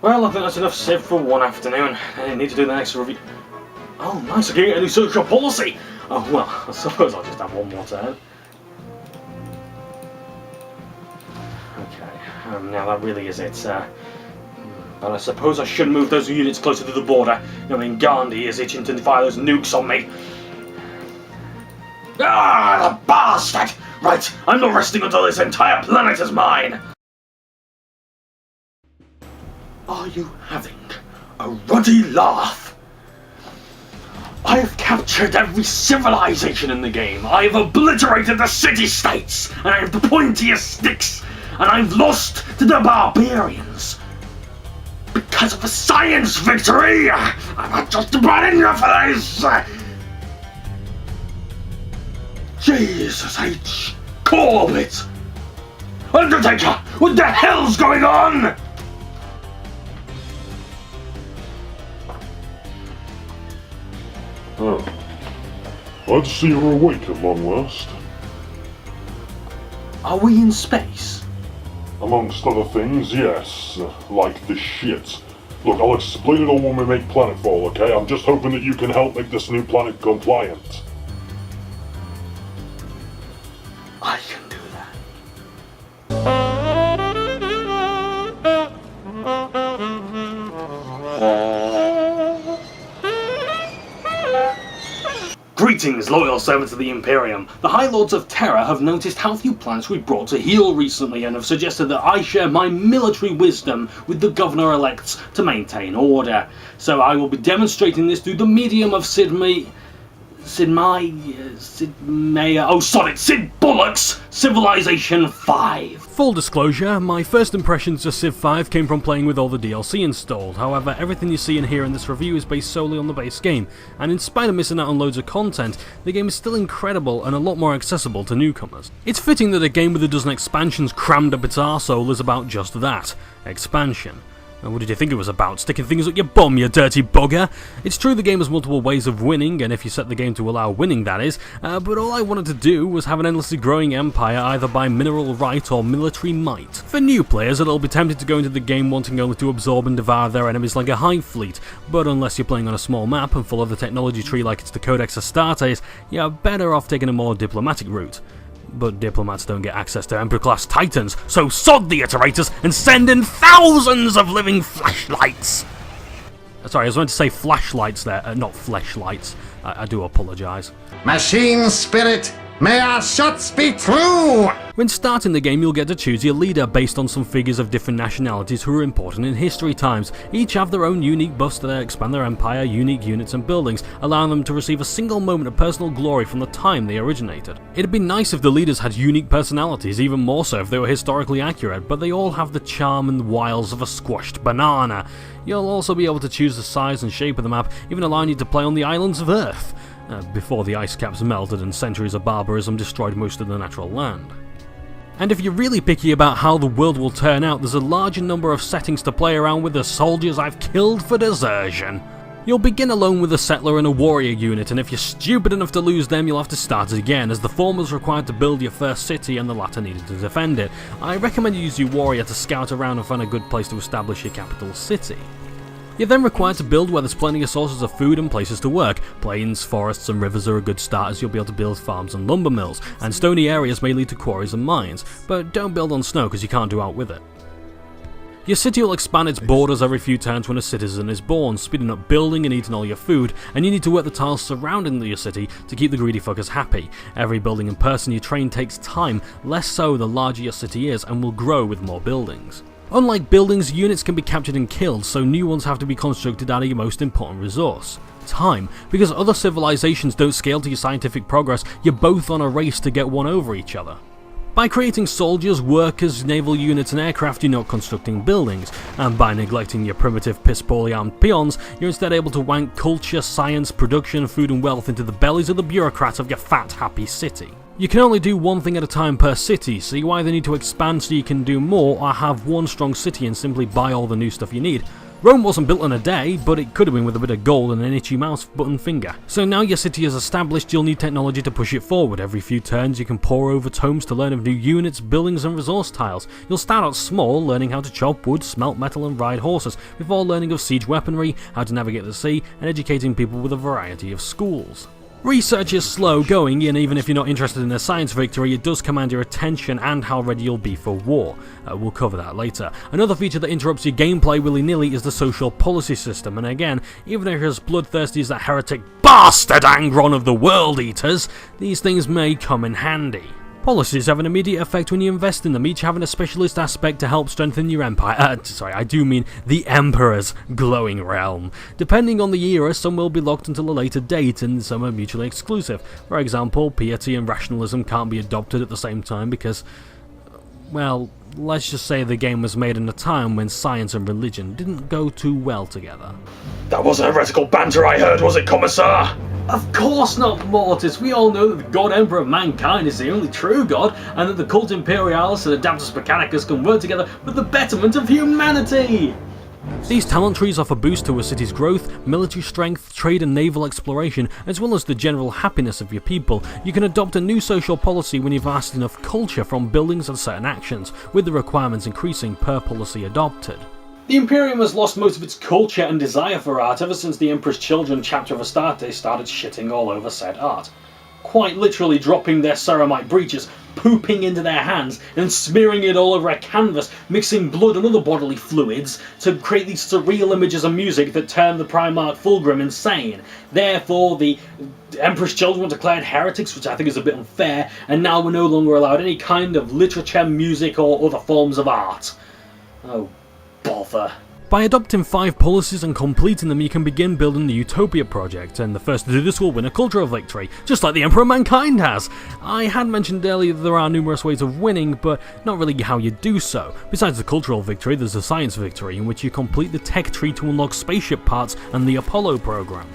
Well, I think that's enough Civ for one afternoon. I need to do the next review. Oh, nice, I can get a new social policy! Oh, well, I suppose I'll just have one more turn. Okay, now that really is it. But I suppose I should move those units closer to the border. I mean, Gandhi is itching to fire those nukes on me. Ah, the bastard! Right, I'm not resting until this entire planet is mine! Are you having a ruddy laugh? I have captured every civilization in the game. I have obliterated the city-states, and I have the pointiest sticks, and I've lost to the barbarians. Because of a science victory! I've had just about enough of this! Jesus H. Corbett! Undertaker! What the hell's going on? Oh. Glad to see you're awake at long last. Are we in space? Amongst other things, yes. Like this shit. Look, I'll explain it all when we make planetfall, okay? I'm just hoping that you can help make this new planet compliant. I can do that. Greetings, loyal servants of the Imperium. The High Lords of Terra have noticed how few planets we've brought to heel recently and have suggested that I share my military wisdom with the Governor-elects to maintain order. So I will be demonstrating this through the medium of Sid Meier, oh sorry, Sid Bollocks, Civilization 5. Full disclosure, my first impressions of Civ 5 came from playing with all the DLC installed. However, everything you see and hear in this review is based solely on the base game, and in spite of missing out on loads of content, the game is still incredible and a lot more accessible to newcomers. It's fitting that a game with a dozen expansions crammed up its arsehole is about just that, expansion. And what did you think it was about? Sticking things up your bum, you dirty bugger? It's true the game has multiple ways of winning, and if you set the game to allow winning, that is, but all I wanted to do was have an endlessly growing empire either by mineral right or military might. For new players, it'll be tempted to go into the game wanting only to absorb and devour their enemies like a hive fleet, but unless you're playing on a small map and follow the technology tree like it's the Codex Astartes, you're better off taking a more diplomatic route. But diplomats don't get access to Emperor-class titans, so sod the iterators and send in thousands of living fleshlights! Sorry, I was meant to say flashlights there, not fleshlights. I do apologise. Machine spirit, may our shots be true! When starting the game, you'll get to choose your leader based on some figures of different nationalities who are important in history times. Each have their own unique buffs that expand their empire, unique units and buildings, allowing them to receive a single moment of personal glory from the time they originated. It'd be nice if the leaders had unique personalities, even more so if they were historically accurate, but they all have the charm and wiles of a squashed banana. You'll also be able to choose the size and shape of the map, even allowing you to play on the islands of Earth, before the ice caps melted and centuries of barbarism destroyed most of the natural land. And if you're really picky about how the world will turn out, there's a larger number of settings to play around with the soldiers I've killed for desertion. You'll begin alone with a settler and a warrior unit, and if you're stupid enough to lose them, you'll have to start again, as the former was required to build your first city and the latter needed to defend it. I recommend you use your warrior to scout around and find a good place to establish your capital city. You're then required to build where there's plenty of sources of food and places to work. Plains, forests and rivers are a good start, as you'll be able to build farms and lumber mills, and stony areas may lead to quarries and mines, but don't build on snow because you can't do out with it. Your city will expand its borders every few turns when a citizen is born, speeding up building and eating all your food, and you need to work the tiles surrounding your city to keep the greedy fuckers happy. Every building and person you train takes time, less so the larger your city is, and will grow with more buildings. Unlike buildings, units can be captured and killed, so new ones have to be constructed out of your most important resource, time. Because other civilizations don't scale to your scientific progress, you're both on a race to get one over each other. By creating soldiers, workers, naval units and aircraft, you're not constructing buildings, and by neglecting your primitive piss-poorly armed peons, you're instead able to wank culture, science, production, food and wealth into the bellies of the bureaucrats of your fat, happy city. You can only do one thing at a time per city, so you either need to expand so you can do more, or have one strong city and simply buy all the new stuff you need. Rome wasn't built in a day, but it could have been with a bit of gold and an itchy mouse button finger. So now your city is established, you'll need technology to push it forward. Every few turns you can pore over tomes to learn of new units, buildings and resource tiles. You'll start out small, learning how to chop wood, smelt metal and ride horses, before learning of siege weaponry, how to navigate the sea, and educating people with a variety of schools. Research is slow going, and even if you're not interested in a science victory, it does command your attention and how ready you'll be for war. We'll cover that later. Another feature that interrupts your gameplay willy-nilly is the social policy system, and again, even if you're as bloodthirsty as that heretic bastard Angron of the World Eaters, these things may come in handy. Policies have an immediate effect when you invest in them, each having a specialist aspect to help strengthen your empire. I do mean the Emperor's glowing realm. Depending on the era, some will be locked until a later date, and some are mutually exclusive. For example, piety and rationalism can't be adopted at the same time because, well, let's just say the game was made in a time when science and religion didn't go too well together. That wasn't heretical banter I heard, was it, Commissar? Of course not, Mortis. We all know that the God Emperor of mankind is the only true God, and that the Cult Imperialis and Adeptus Mechanicus can work together for the betterment of humanity! These talent trees offer boost to a city's growth, military strength, trade and naval exploration, as well as the general happiness of your people. You can adopt a new social policy when you've amassed enough culture from buildings and certain actions, with the requirements increasing per policy adopted. The Imperium has lost most of its culture and desire for art ever since the Emperor's Children chapter of Astarte started shitting all over said art. Quite literally dropping their ceramite breeches, pooping into their hands, and smearing it all over a canvas, mixing blood and other bodily fluids to create these surreal images of music that turn the Primarch Fulgrim insane. Therefore, the Emperor's Children were declared heretics, which I think is a bit unfair, and now we're no longer allowed any kind of literature, music, or other forms of art. Oh, bother. By adopting 5 policies and completing them, you can begin building the Utopia project, and the first to do this will win a cultural victory, just like the Emperor of Mankind has. I had mentioned earlier that there are numerous ways of winning, but not really how you do so. Besides the cultural victory, there's a science victory, in which you complete the tech tree to unlock spaceship parts and the Apollo program.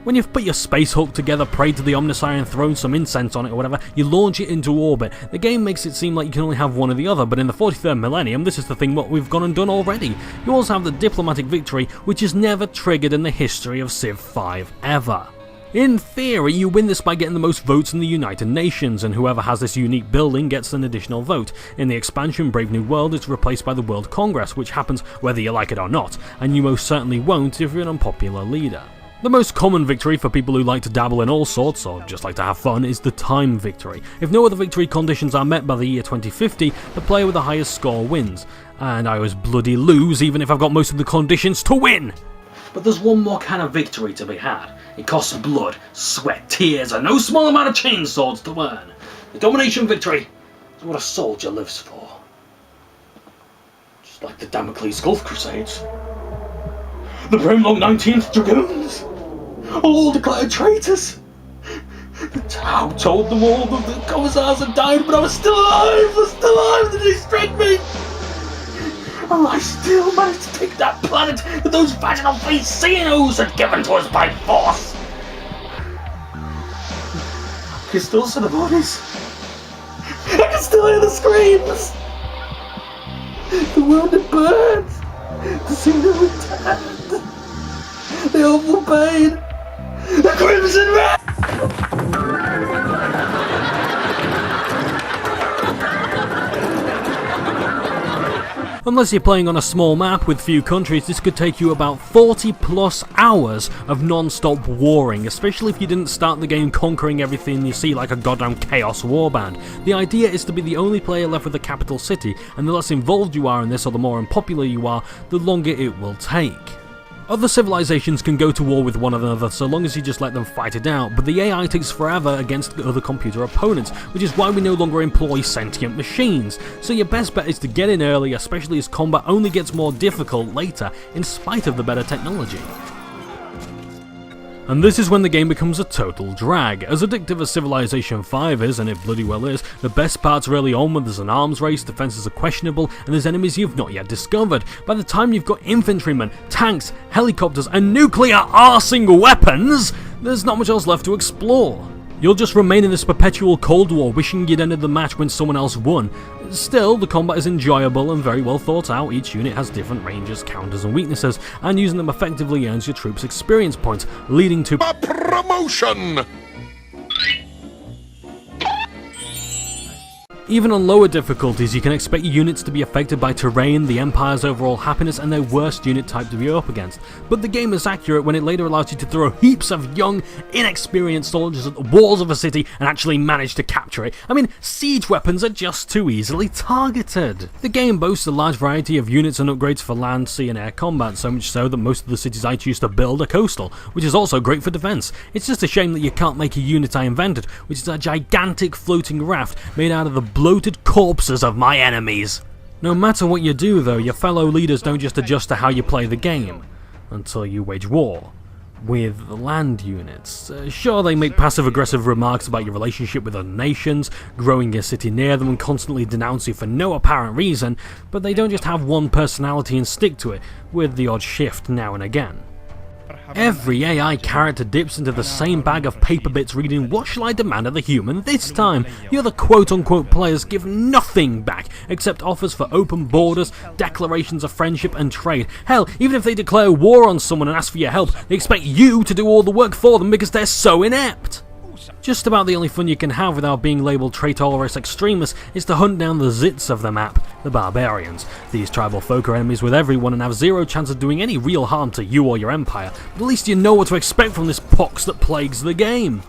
When you've put your space hulk together, prayed to the Omnissiah and thrown some incense on it or whatever, you launch it into orbit. The game makes it seem like you can only have one or the other, but in the 43rd millennium, this is the thing what we've gone and done already. You also have the diplomatic victory, which is never triggered in the history of Civ 5 ever. In theory, you win this by getting the most votes in the United Nations, and whoever has this unique building gets an additional vote. In the expansion Brave New World, it's replaced by the World Congress, which happens whether you like it or not, and you most certainly won't if you're an unpopular leader. The most common victory for people who like to dabble in all sorts, or just like to have fun, is the time victory. If no other victory conditions are met by the year 2050, the player with the highest score wins. And I always bloody lose even if I've got most of the conditions to win! But there's one more kind of victory to be had. It costs blood, sweat, tears, and no small amount of chainswords to earn. The domination victory is what a soldier lives for. Just like the Damocles Gulf Crusades. The Brimlock 19th Dragoons! All declared traitors! The Tau told them all that the commissars had died, but I was still alive! Did they strike me? Oh, I still managed to take that planet that those vaginal-faced CNOs had given to us by force! I can still see the bodies. I can still hear the screams! The wounded birds! The single dead! The awful pain! The crimson red! Unless you're playing on a small map with few countries, this could take you about 40 plus hours of non-stop warring, especially if you didn't start the game conquering everything you see like a goddamn chaos warband. The idea is to be the only player left with the capital city, and the less involved you are in this or the more unpopular you are, the longer it will take. Other civilizations can go to war with one another so long as you just let them fight it out, but the AI takes forever against other computer opponents, which is why we no longer employ sentient machines. So your best bet is to get in early, especially as combat only gets more difficult later, in spite of the better technology. And this is when the game becomes a total drag. As addictive as Civilization 5 is, and it bloody well is, the best part's really on when there's an arms race, defenses are questionable, and there's enemies you've not yet discovered. By the time you've got infantrymen, tanks, helicopters, and nuclear arsing weapons, there's not much else left to explore. You'll just remain in this perpetual Cold War wishing you'd ended the match when someone else won. Still, the combat is enjoyable and very well thought out. Each unit has different ranges, counters and weaknesses, and using them effectively earns your troops experience points, leading to A promotion! Even on lower difficulties, you can expect your units to be affected by terrain, the Empire's overall happiness, and their worst unit type to be up against. But the game is accurate when it later allows you to throw heaps of young, inexperienced soldiers at the walls of a city and actually manage to capture it. I mean, siege weapons are just too easily targeted. The game boasts a large variety of units and upgrades for land, sea, and air combat, so much so that most of the cities I choose to build are coastal, which is also great for defense. It's just a shame that you can't make a unit I invented, which is a gigantic floating raft made out of the bloated corpses of my enemies. No matter what you do though, your fellow leaders don't just adjust to how you play the game, until you wage war with land units. Sure, they make passive-aggressive remarks about your relationship with other nations, growing your city near them and constantly denounce you for no apparent reason, but they don't just have one personality and stick to it, with the odd shift now and again. Every AI character dips into the same bag of paper bits reading "What shall I demand of the human this time?" The other quote-unquote players give nothing back except offers for open borders, declarations of friendship and trade. Hell, even if they declare war on someone and ask for your help, they expect you to do all the work for them because they're so inept. Just about the only fun you can have without being labelled traitorous extremists is to hunt down the zits of the map, the barbarians. These tribal folk are enemies with everyone and have zero chance of doing any real harm to you or your empire, but at least you know what to expect from this pox that plagues the game.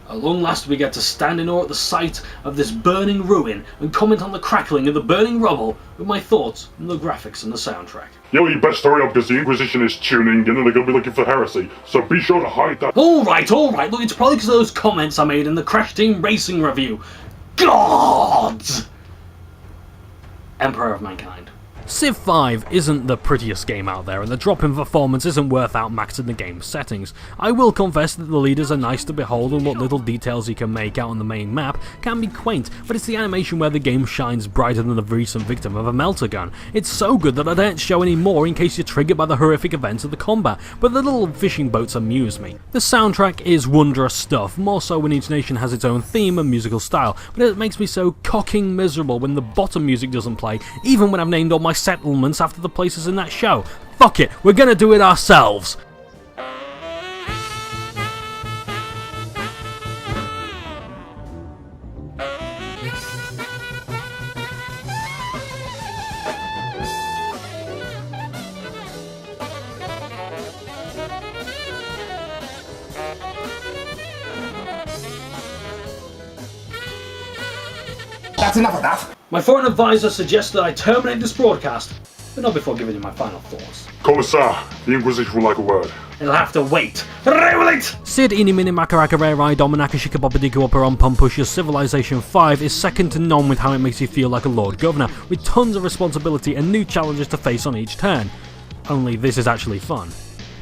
At long last we get to stand in awe at the sight of this burning ruin and comment on the crackling of the burning rubble with my thoughts on the graphics and the soundtrack. Yo, you best hurry up because the Inquisition is tuning in and they're gonna be looking for heresy, so be sure to hide that. Alright, look, it's probably because of those comments I made in the Crash Team Racing review. Gods! Emperor of Mankind. Civ 5 isn't the prettiest game out there, and the drop in performance isn't worth outmaxing the game's settings. I will confess that the leaders are nice to behold, and what little details you can make out on the main map can be quaint, but it's the animation where the game shines brighter than the recent victim of a melter gun. It's so good that I don't show any more in case you're triggered by the horrific events of the combat, but the little fishing boats amuse me. The soundtrack is wondrous stuff, more so when each nation has its own theme and musical style, but it makes me so cocking miserable when the bottom music doesn't play, even when I've named all my settlements after the places in that show. Fuck it, we're gonna do it ourselves. That's enough of that. My foreign advisor suggests that I terminate this broadcast, but not before giving you my final thoughts. Commissar, the Inquisition would like a word. It'll have to wait. Wait! Sid Inimini Makarakarerai Dominaka Shikabobadiku Operon Pumpusha's Civilization 5 is second to none with how it makes you feel like a Lord Governor, with tons of responsibility and new challenges to face on each turn. Only this is actually fun.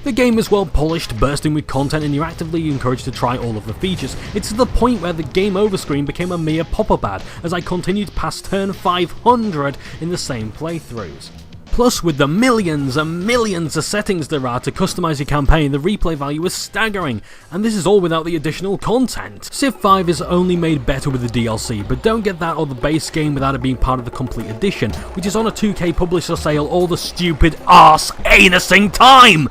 The game is well polished, bursting with content, and you're actively encouraged to try all of the features. It's to the point where the game over screen became a mere pop-up ad as I continued past turn 500 in the same playthroughs. Plus, with the millions and millions of settings there are to customize your campaign, the replay value is staggering, and this is all without the additional content. Civ 5 is only made better with the DLC, but don't get that or the base game without it being part of the complete edition, which is on a 2K publisher sale all the stupid arse-anusing time!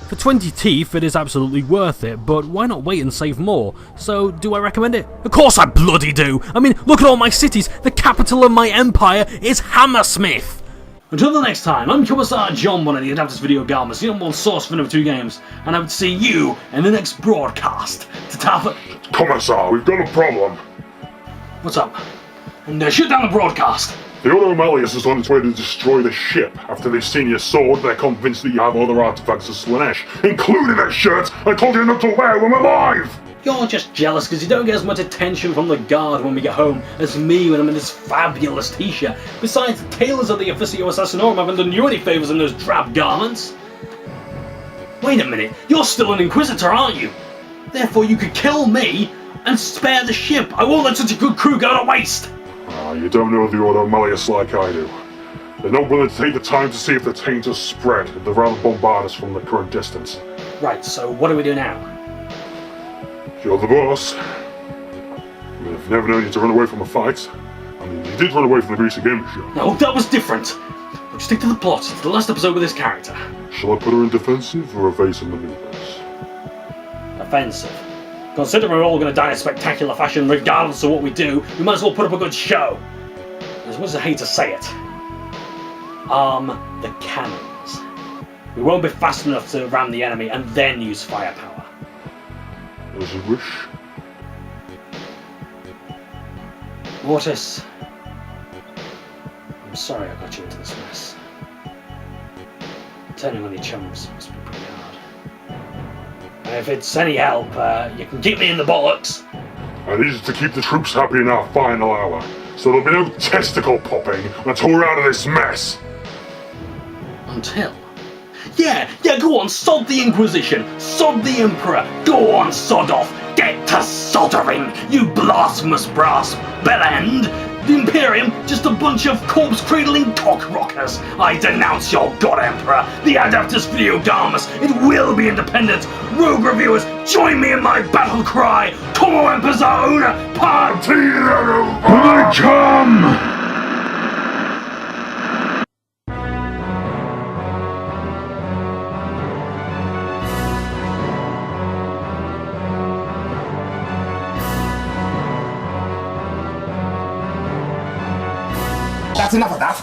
For 20 teeth, it is absolutely worth it, but why not wait and save more? So, do I recommend it? Of course I bloody do! I mean, look at all my cities! The capital of my empire is Hammersmith! Until the next time, I'm Commissar Johnbonne of the Adeptus Video Garments, the number one source for number 2 games, and I would see you in the next broadcast. To Commissar, we've got a problem. What's up? And shut down the broadcast! The Ordo Malleus is on its way to destroy the ship. After they've seen your sword, they're convinced that you have other artifacts of Slanesh, including that shirt I told you not to wear when we're live! You're just jealous because you don't get as much attention from the guard when we get home as me when I'm in this fabulous t-shirt. Besides, the tailors of the Officio Assassinorum haven't done you any favours in those drab garments. Wait a minute, you're still an Inquisitor, aren't you? Therefore you could kill me and spare the ship. I won't let such a good crew go to waste! You don't know the Ordo Malleus like I do. They're not willing to take the time to see if the taint has spread, they'd rather bombard us from the current distance. Right, so what do we do now? You're the boss. I mean, I've never known you to run away from a fight. I mean, you did run away from the Greasy Gamer Show. No, that was different. We'll stick to the plot. It's the last episode with this character. Shall I put her in defensive or evasive maneuvers? Offensive. Considering we're all going to die in spectacular fashion regardless of what we do, we might as well put up a good show. As much as I hate to say it. Arm the cannons. We won't be fast enough to ram the enemy and then use firepower. As you wish. Mortis, I'm sorry I got you into this mess. Turning on your chums must be pretty hard. And if it's any help, you can keep me in the bollocks. I need you to keep the troops happy in our final hour, so there'll be no testicle popping until we're out of this mess. Until? Yeah, go on, sod the Inquisition, sod the Emperor, go on, sod off, get to soldering, you blasphemous brass bellend! The Imperium, just a bunch of corpse-cradling cock-rockers. I denounce your god Emperor, the Adeptus Mechanicus. It will be independent. Rogue reviewers, join me in my battle cry. Como Emperor una partida. My chum! That's enough of that.